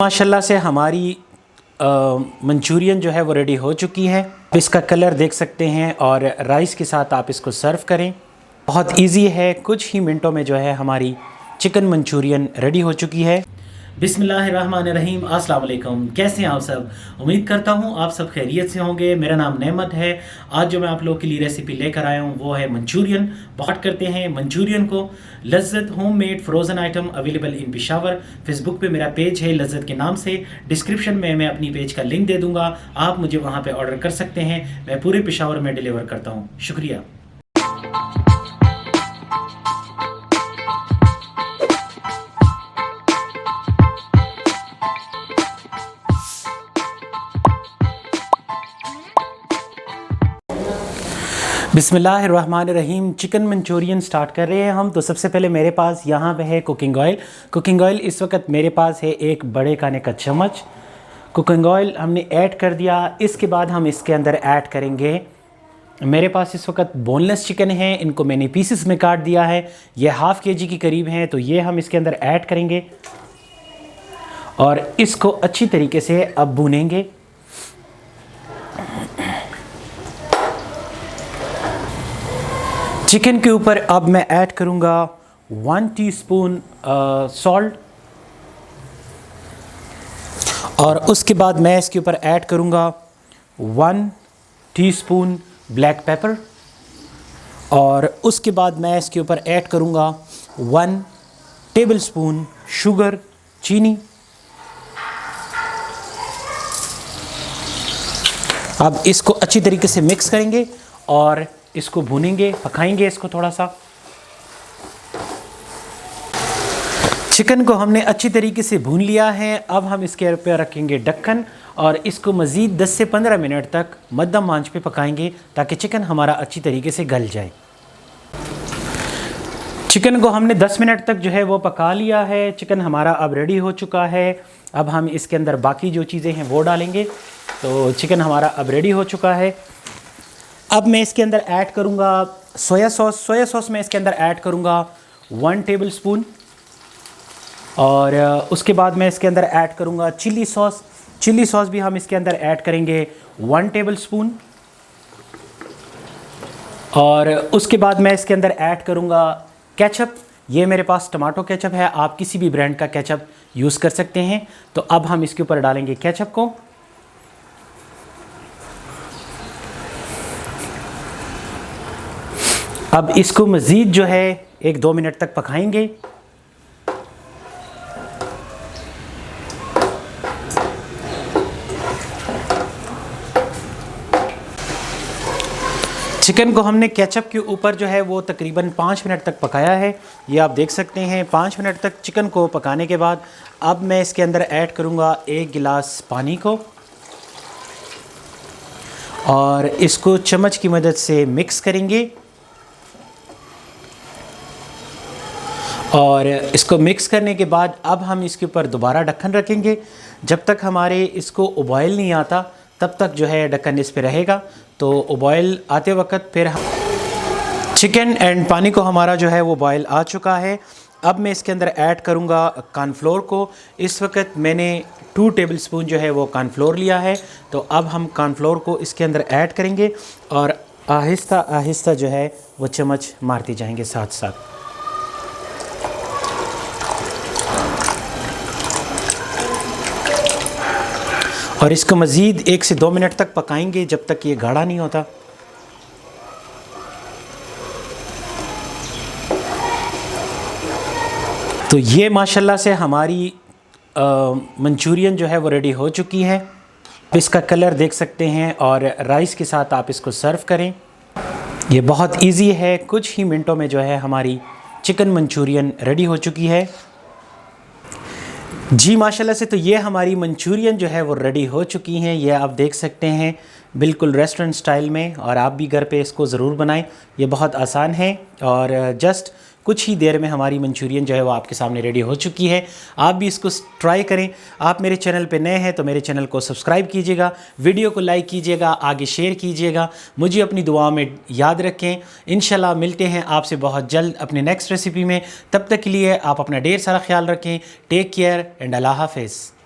माशाल्लाह से हमारी मंचूरियन जो है वो रेडी हो चुकी है। इसका कलर देख सकते हैं और राइस के साथ आप इसको सर्व करें। बहुत इजी है, कुछ ही मिनटों में जो है हमारी चिकन मंचूरियन रेडी हो चुकी है। बिस्मिल्लाहिर्रहमानिर्रहीम, अस्सलाम वालेकुम। कैसे हैं आप सब? उम्मीद करता हूँ आप सब खैरियत से होंगे। मेरा नाम नेमत है। आज जो मैं आप लोगों के लिए रेसिपी लेकर आया हूँ वो है मंचूरियन। बहुत करते हैं मंचूरियन को। Lazzat homemade frozen item available in Peshawar. Facebook पे मेरा पेज है लज्जत के नाम से। डिस्क्रिप्शन में मैं अपनी पेज का लिंक दे दूँगा, आप मुझे वहाँ पर ऑर्डर कर सकते हैं। मैं पूरे पेशावर में डिलीवर करता हूँ। शुक्रिया। बिस्मिल्लाहिर्रहमानिर्रहीम। चिकन मंचूरियन स्टार्ट कर रहे हैं हम। तो सबसे पहले मेरे पास यहाँ पे है कुकिंग ऑयल। कुकिंग ऑयल इस वक्त मेरे पास है एक बड़े खाने का चम्मच। कुकिंग ऑयल हमने ऐड कर दिया। इसके बाद हम इसके अंदर ऐड करेंगे, मेरे पास इस वक्त बोनलेस चिकन है, इनको मैंने पीसेस में काट दिया है। ये हाफ़ केजी के करीब हैं। तो ये हम इसके अंदर ऐड करेंगे और इसको अच्छी तरीके से अब भूनेंगे। चिकन के ऊपर अब मैं ऐड करूंगा 1 टीस्पून सॉल्ट और उसके बाद मैं इसके ऊपर ऐड करूंगा 1 टीस्पून ब्लैक पेपर और उसके बाद मैं इसके ऊपर ऐड करूंगा 1 टेबलस्पून शुगर, चीनी। अब इसको अच्छी तरीके से मिक्स करेंगे और इसको भूनेंगे, पकाएंगे इसको थोड़ा सा। चिकन को हमने अच्छी तरीके से भून लिया है। अब हम इसके ऊपर रखेंगे ढक्कन और इसको मज़ीद 10 से 15 मिनट तक मध्यम आंच पे पकाएंगे ताकि चिकन हमारा अच्छी तरीके से गल जाए। चिकन को हमने 10 मिनट तक जो है वो पका लिया है। चिकन हमारा अब रेडी हो चुका है। अब हम इसके अंदर बाकी जो चीज़ें हैं वो डालेंगे। तो चिकन हमारा अब रेडी हो चुका है। अब मैं इसके अंदर ऐड करूंगा सोया सॉस। सोया सॉस मैं इसके अंदर ऐड करूंगा 1 टेबलस्पून और उसके बाद मैं इसके अंदर ऐड करूंगा चिली सॉस। चिली सॉस भी हम इसके अंदर ऐड करेंगे 1 टेबलस्पून और उसके बाद मैं इसके अंदर ऐड करूंगा केचप। ये मेरे पास टमाटो केचप है, आप किसी भी ब्रांड का केचप यूज़ कर सकते हैं। तो अब हम इसके ऊपर डालेंगे केचप को। अब इसको मज़ीद जो है 1-2 मिनट तक पकाएंगे। चिकन को हमने केचप के ऊपर जो है वो तकरीबन 5 मिनट तक पकाया है। ये आप देख सकते हैं। 5 मिनट तक चिकन को पकाने के बाद अब मैं इसके अंदर ऐड करूँगा 1 गिलास पानी को और इसको चम्मच की मदद से मिक्स करेंगे और इसको मिक्स करने के बाद अब हम इसके ऊपर दोबारा ढक्कन रखेंगे। जब तक हमारे इसको उबाइल नहीं आता तब तक जो है ढक्कन इस पे रहेगा। तो उबाइल आते वक्त फिर चिकन एंड पानी को हमारा जो है वो बॉयल आ चुका है। अब मैं इसके अंदर ऐड करूँगा कॉर्नफ्लोर को। इस वक्त मैंने 2 टेबलस्पून जो है वो कॉर्नफ्लोर लिया है। तो अब हम कॉर्नफ्लोर को इसके अंदर ऐड करेंगे और आहिस्ता आहिस्ता जो है वो चम्मच मारते जाएंगे साथ साथ। और इसको मज़ीद 1 से 2 मिनट तक पकाएंगे जब तक ये गाढ़ा नहीं होता। तो ये माशाल्लाह से हमारी मंचूरियन जो है वो रेडी हो चुकी है। इसका कलर देख सकते हैं और राइस के साथ आप इसको सर्व करें। ये बहुत इजी है, कुछ ही मिनटों में जो है हमारी चिकन मंचूरियन रेडी हो चुकी है। जी माशाल्लाह से। तो ये हमारी मंचूरियन जो है वो रेडी हो चुकी हैं। ये आप देख सकते हैं बिल्कुल रेस्टोरेंट स्टाइल में, और आप भी घर पे इसको ज़रूर बनाएं। ये बहुत आसान है और जस्ट कुछ ही देर में हमारी मंचूरियन जो है वो आपके सामने रेडी हो चुकी है। आप भी इसको ट्राई करें। आप मेरे चैनल पे नए हैं तो मेरे चैनल को सब्सक्राइब कीजिएगा, वीडियो को लाइक कीजिएगा, आगे शेयर कीजिएगा। मुझे अपनी दुआ में याद रखें। इंशाल्लाह मिलते हैं आपसे बहुत जल्द अपने नेक्स्ट रेसिपी में। तब तक के लिए आप अपना ढेर सारा ख्याल रखें। टेक केयर एंड अल्लाह हाफ़िज़।